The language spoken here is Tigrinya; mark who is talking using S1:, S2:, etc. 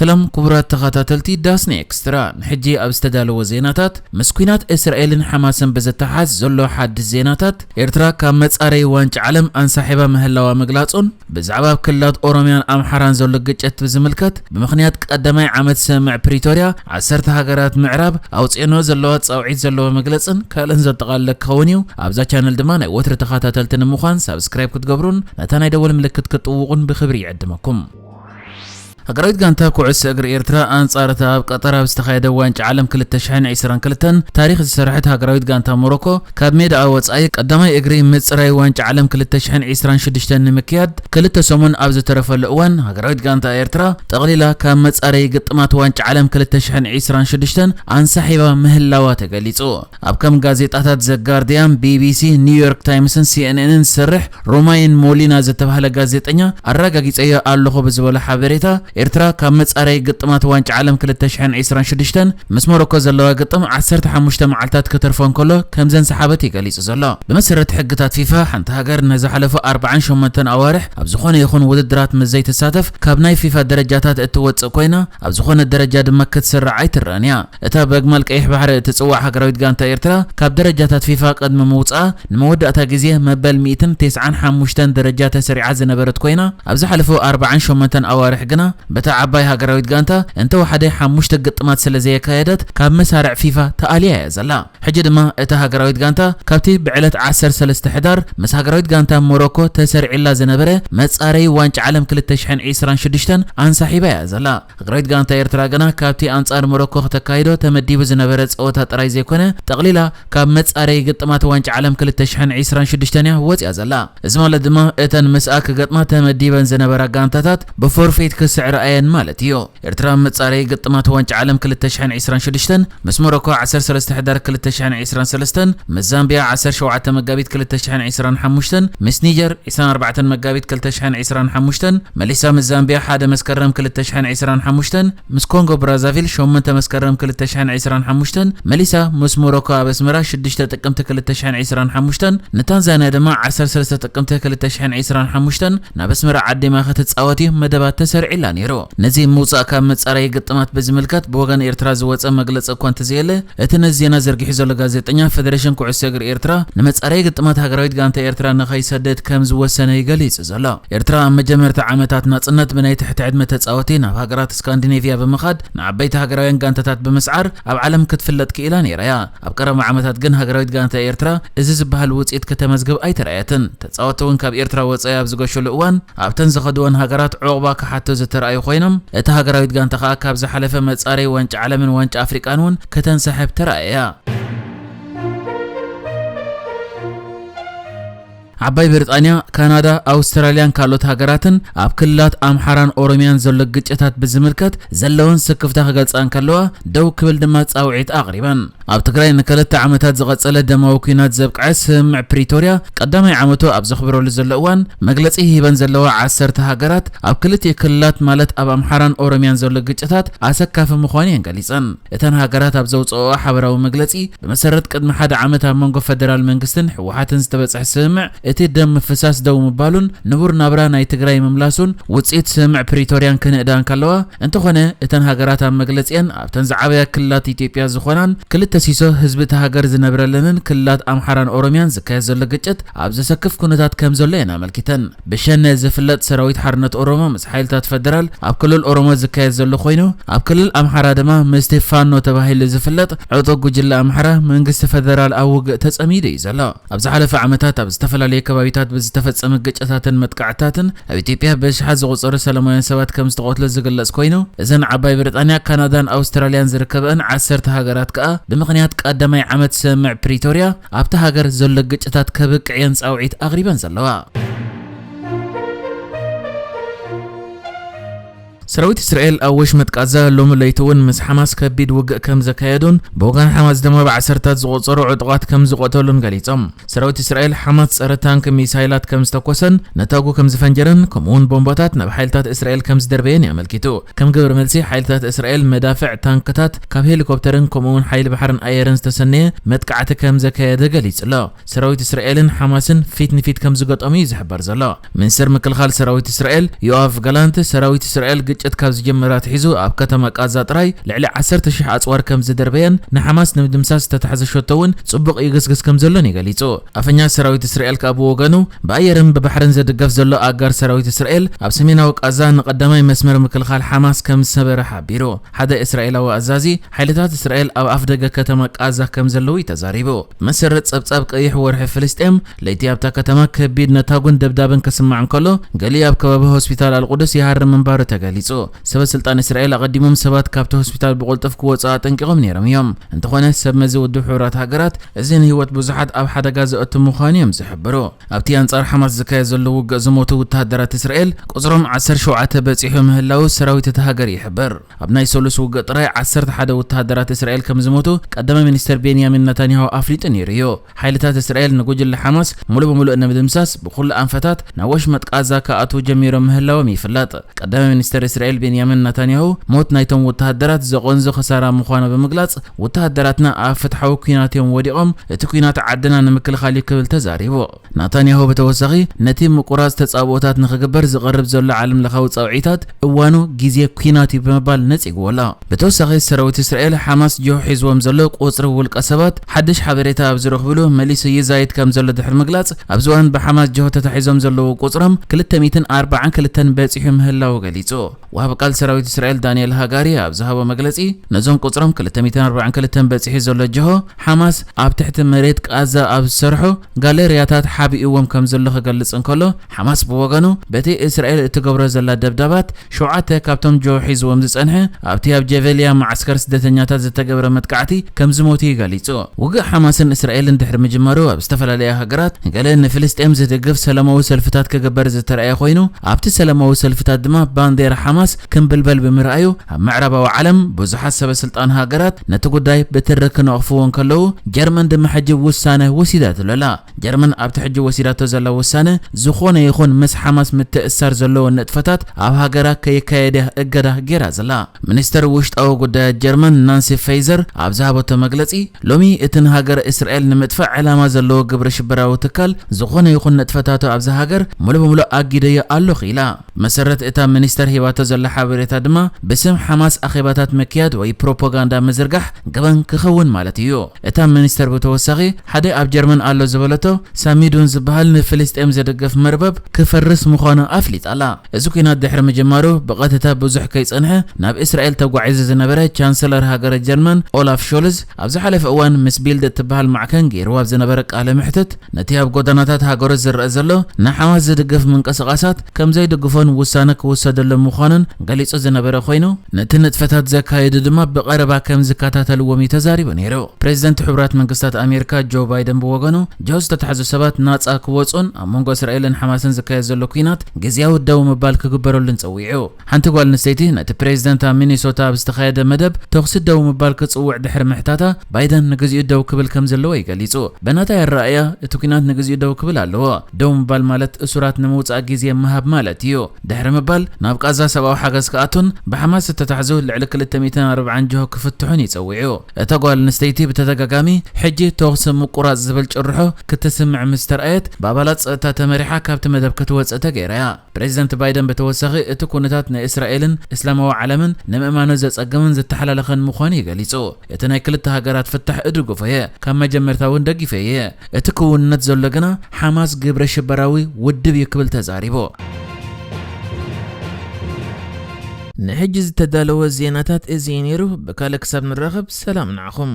S1: سلام كبرات تخاتلتي داسني اكسترا نحجي ابستدالو وزيناتات مسكينات اسرائيل حماسن بزتحاز زلو حد الزيناتات ارترا كام مصاري وانج عالم انسحبا مهلاوا مغلاصون بزعباب كلات اوروميان امحران زلو ግጭት بزملكت بمخنيات قدماي عمد سمع بريتوريا 10 هاجرات معراب اوصينو زلو صاوعيت زلو مغلصن كالن زتقال كونيو ابزا چانل دما ناي وتر تخاتلتن مخان سبسكرايب كتغبرون نتانا يدول ملكت كتوقون بخبري يعدمكم هجريت جانتا كوعس اجر إيرترا أنصارتها بقطرها بستخايدة وانج عالم كل التشحين عيسران كلتن تاريخ سرحت هجريت جانتا موروكو كاد ميد أوتس أيك قدامي اجري مصري وانج عالم كل التشحين عيسران شدشتن مكياد كل التسمون أبز طرف الأوان هجريت جانتا إيرترا تقليلا كان مصري قطمات وانج عالم كل التشحين عيسران شدشتن عن صاحبة مهلاوات قاليصو أبكم غازيطات ذا جارديان بي بي سي نيويورك تايمسن سي ان ان سرح روماين مولينا زتبهله غازيطنيا أرغاغيص أيا ألخو بزبل حبريتا إيرترا كامت أري قطمات وانج عالم كل التشحين عيسران شدشتن مس موروكو زلوا قطم 15 معلتات كترفون كله كمزن سحابتي قاليص زلا بمسرة حقتات فيفا حنت هاجر نزا حلفوا 40 شمتن أوارح أبزخون يخون وددرات مزيت الساتف كابناي فيفا درجاتات اتوتس كوينا أبزخون الدرجات دمكت سرعيت الرانيا اتا بجمل كايح بحر تتصوع هاجرويت جانتا إيرترا كاب درجاتات فيفا قد موصا نمود اتا غزيه مبل 295 درجات سريعه زنبرت كوينا أبز حلفوا 40 شمتن أوارح قنا بتا عباي هاجرويت جانتا انت وحده حموشت قطمات سلازي كايدت كاب مسارع فيفا تاليا زلا حجي دما اتا هاجرويت جانتا كابتي بعلت 13 حدار مس هاجرويت جانتا موروكو تسرع الا زنبره مصاري وانج عالم كل التشحن عيسران شدشتن انسحيبا زلا هاجرويت جانتا إيرترا غنا كابتي انصار موروكو تكايدو تمديب زنبره صوتا طراي زيكونه تقليلا كاب مصاري قطمات وانج عالم كل التشحن عيسران شدشتن وصيا زلا ازمال دما اتن مساك قطمات تمديبن زنبره غانتاتات بفورفيت كسعر اين مالتيو إيرترا مصاري قطمات وانج عالم كل التشحن عيسران شدشتن مس موروكو 13 حدار كل التشحن عيسران سلستن مس زامبيا 17 مقابيت كل التشحن عيسران حموشتن مس نيجر 24 مقابيت كل التشحن عيسران حموشتن ماليسا مس زامبيا حدا مسكرم كل التشحن عيسران حموشتن مس كونغو برازافيل شومنت مسكرم كل التشحن عيسران حموشتن ماليسا مس موروكو بسمرا شدشت تقمت كل التشحن عيسران حموشتن نتانزانيا دما 13 تقمت كل التشحن عيسران حموشتن نابسمرا عدي ما ختصاوتي مدبات تسرع لا نيرو نزي موصا كاب مصاري قطمات بزملكت بوغان إيرترا زوص مغلص እኳ ተዘየለ እተነዚያና ዘርጊ ሒዘሎ ጋዜጠኛ ፌደሬሽን ኩዕሶ እግሪ ኤርትራ ንመጻረይ ግጥማት ሃገራዊት ጋንታ ኤርትራ ንኸይሰደድ ከም ዝወሰነ ይገልጽ ዘሎ ኤርትራ መጀመርታ ዓመታት ናጽነት ብናይ ትሕቲ ዕድመ ተጻወቲ ናብ ሃገራት ስካንዲኔቪያ በመኻድ ንዓበይቲ ሃገራውያን ጋንታታት በመስዓር ኣብ ዓለም ክትፍለጥ ክኢላ ነይራያ ኣብ ቀረባ ዓመታት ግን ሃገራዊት ጋንታ ኤርትራ እዚ ዝበሃል ውጽኢት ከተመዝግብ ኣይተረኣየትን ተጻወተውን ካብ ኤርትራ ወጻኢ ኣብ ዝገሸሉ እዋን ኣብተን ዝኸድወን ሃገራት ዕቑባ ክሓቶ ዝተረኣዩ ኮይኖም እታ ሃገራዊት ጋንታ ከዓ ካብ ዝሓለፈ መጻረይ ዋንጫ ዓለምን ዋንጫ አፍሪካን ከተንሰሐብ ተራእያ عباي بريطانيا كندا أستراليا كالوت هاجراتن أب كلات أمحران أوروميان زلق جتات بزملكت زلون سكفتها غلص أنكلوا دو كبل دمات أوعيت أغريبا أب تقرأي نكلت عمتات زغصلة دموكينات زبق سمع بريتوريا قدامي عمتو أب زخبرو لزلقوان مجلسي هيبان زلوا 10 هاجرات أب كلتي كلات مالت أب أمحران أوروميان زلق جتات أسكا في مخوانين قليسان إتان هاجرات أب زوصوا حبراو مجلسي بمسرت قدم حدا عمتها منغو فدرال منقستن حوحاتن ستبصح سمع اتي دم فساس دو مبالون نبور نابرا ناي تግራይ مملاسون وصيت سمع بريتوريان كنقدان كلوا انت خونه اتن هاجرات مغلصين ابتن زعبيا كلات ኢትዮጵያ ዝኮናን ክልተ ሲሶ ህዝብ ተሃገር ዝነብረለንን ክላት አምሐራን ኦሮሚያን ዝካየድ ዘሎ ግጭት ኣብ ዘሰክፍ ኩነታት ከም ዘሎ ኢና መልኪተን ብሸነ ዝፍለጥ ሰራዊት ሓርነት ኦሮሞ ምስ ሓይልታት ፌደራል ኣብ ክልል ኦሮሞ ዝካየድ ዘሎ ኮይኑ ኣብ ክልል አምሐራ ድማ መስቴፋኖ ተባሂሉ ዝፍለጥ ዕጦ ጉጅለ አምሐራ መንግስቲ ፌደራል ኣውግ ተጸሚዱ ይዘሎ ኣብ ዝሓለፈ ዓመታት ኣብ ዝተፈላልየ ከባቢታት ብዝተፈጸመ ግጭታትን መጥቃዕታትን ኣብ ኢትዮጵያ በሽሓት ዝቆጸሩ ሰላማውያን ሰባት ከም ዝተቆተሉ ዝገልጽ ኮይኑ እዘን ዓባይ ብሪጣንያ ካናዳን ኣውስትራልያን ዝርከበን 10 ሃገራት ከኣ ብምኽንያት ቀዳማይ ዓመት ሰምዕ ፕሪቶሪያ ኣብታ ሃገር ዘሎ ግጭታት ከብቅዕየን ጻውዒት ኣቕሪበን ዘለዋ سراويت إسرائيل أوش متقازا لوم ليتون مس حماس كبيد وجه كم زكايدون بوغان حماس دما بعسرتات زغوصرو عطقات كم زقوتولون غاليصم سراويت إسرائيل حماس سرتانك ميسايلات كم استقوسن نتاغو كم زفنجرن كمون بومباتات نب حيلتات إسرائيل كم زدربين يعملكيتو كم قبر ملسي حيلتات إسرائيل مدافع تانكتات كم هليكوبترن كمون حيل بحرن أيرن تسنيه متقعت كم زكايد غاليص لا سراويت إسرائيل حماسن فيت كم زقط أميز حبر زلا من سر مكل خال سراويت إسرائيل يوقف غالانت سراويت إسرائيل ግጭት ካብ ዝጀመራት ሒዙ ኣብ ከተማ ቃዛ ጥራይ ልዕሊ 10,000 ኣጽዋር ከም ዝደርበየን ንሓማስ ንምድምሳስ ዝተታሕዘ ሸቶውን ጽቡቕ ይግስግስ ከም ዘሎን ይገሊጹ። ኣፈኛ ሰራዊት እስራኤል ካብ ወገኑ ብኣየርን ብባሕርን ዝድገፍ ዘሎ ኣጋር ሰራዊት እስራኤል ኣብ ሰሜናዊ ቃዛ ንቀዳማይ መስመር ምክልኻል ሓማስ ከም ዝሰበረ ሓቢሩ። ሓደ እስራኤላዊ ኣዛዚ ሓይልታት እስራኤል ኣብ ኣፍደገ ከተማ ቃዛ ከም ዘለው ተዛሪቡ። መሰረት ጸብጻብ ቀይሕ ወርሒ ፍልስጤም ለይቲ ኣብታ ከተማ ከቢድ ነታጉን ደብዳብን ክስማዕ እንከሎ ገሊ ኣብ ከባቢ ሆስፒታል አልቁድስ ይሃርም ምንባሩ ተገሊጹ። ሰበስልጣን እስራኤል ኣቀዲሞም ሰባት ካብቲ ሆስፒታል ብቁልጥፍ ክወጽኡ ጠንቂቖም ነይሮም እዮም። እንተኾነ ሰብ መዚ ውድብ ሕብራት ሃገራት እዚ ንህይወት ብዙሓት ኣብ ሓደጋ ዘእቱ ምዃኑ እዮም ዝሕብሩ። ኣብቲ አንጻር ሓማስ ዝካየድ ዘሎ ውግእ ዝሞቱ ወተሃደራት እስራኤል ቁጽሮም 17 በጺሑ ምህላው ሰራዊት እቲ ሃገር ይሕብር። ኣብ ናይ ሰሉስ ውግእ ጥራይ 11 ወተሃደራት እስራኤል ከም ዝሞቱ ቀዳማይ ሚኒስትር ቤንያሚን ነታንያሁ ኣፍሊጡ ነይሩ እዩ። ሓይልታት እስራኤል ንጉጅለ ሓማስ ሙሉእ ብምሉእ ንምድምሳስ ብኩሉ ኣንፈታት ናብ ወሽመጥ ቃዛ ከኣትዉ ጀሚሮም ምህላዎም ይፍለጥ። ቀዳማይ ሚኒስትር እስራኤል ቤንያሚን ነታንያሁ ሞት ናይቶም ወተሃደራት ዘቆንዞ ኸሳራ ምዃኑ ብምግላጽ ወተሃደራትና ኣብ ፍትሓዊ ኩናት እዮም ወዲቖም እቲ ኩናት ዓድና ንምክልኻል ክብል ተዛሪቡ። ነታንያሁ ብተወሳኺ ነቲ ምቁራጽ ተጻብኦታት ንኽግበር ዝቐርብ ዘሎ ዓለም ለኻዊ ጻውዒታት እዋኑ ግዜ ኩናት ብምባል ነጺግዎላ። ብተወሳኺ ሰራዊት እስራኤል ሓማስ ጆ ሒዝዎም ዘሎ ቁጽሪ ውልቀ ሰባት ሓድሽ ሓበሬታ ኣብ ዝረኽብሉ መሊሱ ይዛይድ ከም ዘሎ ድሕሪ ምግላጽ ኣብዚ እዋን ብሓማስ ጆ ተታሒዞም ዘለዉ ቁጽሮም 242 በጺሑ ምህላው ገሊጹ። ወሃቢ ቃል ሰራዊት እስራኤል ዳንኤል ሃጋሪ ኣብ ዝሃቦ መግለጺ ነዞም ቁጽሮም 242 በጺሑ ዘሎ ጆ ሓማስ ኣብ ትሕቲ መሬት ቃዛ ኣብ ዝሰርሑ ጋሌርያታት ሓቢእዎም ከም ዘሎ ክገልጽ እንከሎ ሓማስ ብወገኑ በቲ እስራኤል እትገብሮ ዘላ ደብዳባት 7 ካብቶም ጆ ሒዝዎም ዝጸንሐ ኣብቲ ኣብ ጀቨልያ ማዕስከር ስደተኛታት ዝተገብረ መጥቃዕቲ ከም ዝሞቱ ይገሊጹ። ውግእ ሓማስን እስራኤልን ድሕሪ ምጅመሩ ኣብ ዝተፈላለየ ሃገራት ገለ ንፍልስጤም ዝድግፍ ሰላማዊ ሰልፍታት ክግበር ዝተረኣየ ኮይኑ ኣብቲ ሰላማዊ ሰልፍታት ድማ ባንዴራ ሓማስ ክንብልበል ብምርኣዩ ኣብ ምዕራባዊ ዓለም ብዙሓት ሰበስልጣን ሃገራት ነቲ ጉዳይ ብትርክ ክነቕፍዎን ከለዉ ጀርመን ድማ ሕጂ ውሳነ ወሲዳት ኣላ። ጀርመን ኣብቲ ሕጂ ወሲዳቶ ዘላ ውሳነ ዝኾነ ይኹን ምስ ሓማስ ምትእስሳር ዘለዎ ንጥፈታት ኣብ ሃገራ ከይካየደ እገዳ ገይራ ዘላ። ሚኒስትር ውሽጣዊ ጉዳያት ጀርመን ናንሲ ፌይዘር ኣብ ዝሃበቶ መግለጺ ሎሚ እቲ ንሃገር እስራኤል ንምጥፋዕ ዕላማ ዘለዎ ግብረ ሽበራዊ ትካል ዝኾነ ይኹን ንጥፈታቱ ኣብዚ ሃገር ሙሉእ ብምሉእ ኣጊደዮ ኣለኹ ኢላ። መሰረት እታ ሚኒስተር ሂባቶ ዘላ ሓበሬታ ድማ ብስም ሓማስ ኣኼባታት መክያድ ወይ ፕሮፓጋንዳ ምዝርጋሕ ገበን ክኸውን ማለት እዩ። እታ ሚኒስተር ብተወሳኺ ሓደ ኣብ ጀርመን ኣሎ ዝበለቶ ሳሚዱን ዝበሃል ንፍልስጤም ዝድገፍ መርበብ ክፈርስ ምዃኑ ኣፍሊጣላ። እዚ ኩናት ድሕሪ ምጅማሩ ብቐጥታ ብዙሕ ከይጸንሐ ናብ እስራኤል ተጓዒዙ ዝነበረ ቻንሰለር ሃገረ ጀርመን ኦላፍ ሾልዝ ኣብ ዝሓለፈ እዋን ምስ ቢልድ እትበሃል ማዕከን ገይርዋ ኣብ ዝነበረ ቃለ ምሕትት ነቲ ኣብ ጎደናታት ሃገሮት ዝረአ ዘሎ ንሓማስ ዝድገፍ ምንቅስቓሳት ከም ዘይድግፎን ውሳነ ክውሰደሉ ምዃኑን ገሊጹ ዝነበረ ኮይኑ ነቲ ንጥፈታት ዘካየዱ ድማ ብቐረባ ከም ዝከታተልዎም ተዛሪቡ ነይሩ። ፕሬዚደንት ሕብራት መንግስታት ኣሜሪካ ጆ ባይደን ብወገኑ ጆ ዝተታሕዙ ሰባት ናጻ ክወጹን ኣብ መንጎ እስራኤልን ሓማስን ዝካየድ ዘሎ ኩናት ግዝያዊ ደው ምባል ክግበረሉን ጸዊዑ። ሓንቲ ጓል ኣንስተይቲ ነቲ ፕሬዚደንት ኣብ ሚኒሶታ ኣብ ዝተኻየደ መደብ ተኽሲ ደው ምባል ክጽውዕ ድሕሪ ምሕታታ ባይደን ንግዚኡ ደው ክብል ከም ዘለዎ ይገሊጹ። በናታ ይረኣያ እቲ ኩናት ንግዚኡ ደው ክብል ኣለዎ። ደው ምባል ማለት እሱራት ንምውጻእ ግዜ ምሃብ ማለት እዩ። ድሕሪ ምባል ናብ ቃዛ ሰብኣዊ ሓገዝ ክኣቱን ብሓማስ ዝተታሕዙ ልዕሊ 240 ጆሆ ክፍትሑን ይጸዊዑ። እታ ጓል ኣንስተይቲ ብተደጋጋሚ ሕጂ ተኽሲ ምቁራጽ ዝብል ጭርሖ ክትስምዕ ምስ ተረኣየት ብኣባላት ጸጥታ ተመሪሓ ካብቲ መደብ ክትወጽእ ተገይራያ። ፕሬዚደንት ባይደን ብተወሳኺ እቲ ኩነታት ንእስራኤልን እስላማዊ ዓለምን ንምእማኑ ዘጸግምን ዝተሓላለኸን ምዃኑ ይገሊጹ። እቲ ናይ ክልተ ሃገራት ፍታሕ እድግፎ እየ ካብ መጀመርታ እውን ደጊፈ እየ። እቲ ክውንነት ዘሎ ግና ሓማስ ግብረ ሽበራዊ ውድብ እዩ ክብል ተዛሪቡ። ንሕጂ ዝተዳለወ ዜናታት እዚ ነይሩ። ብካልእ ክሳብ ንራኸብ ሰላም ንዓኹም።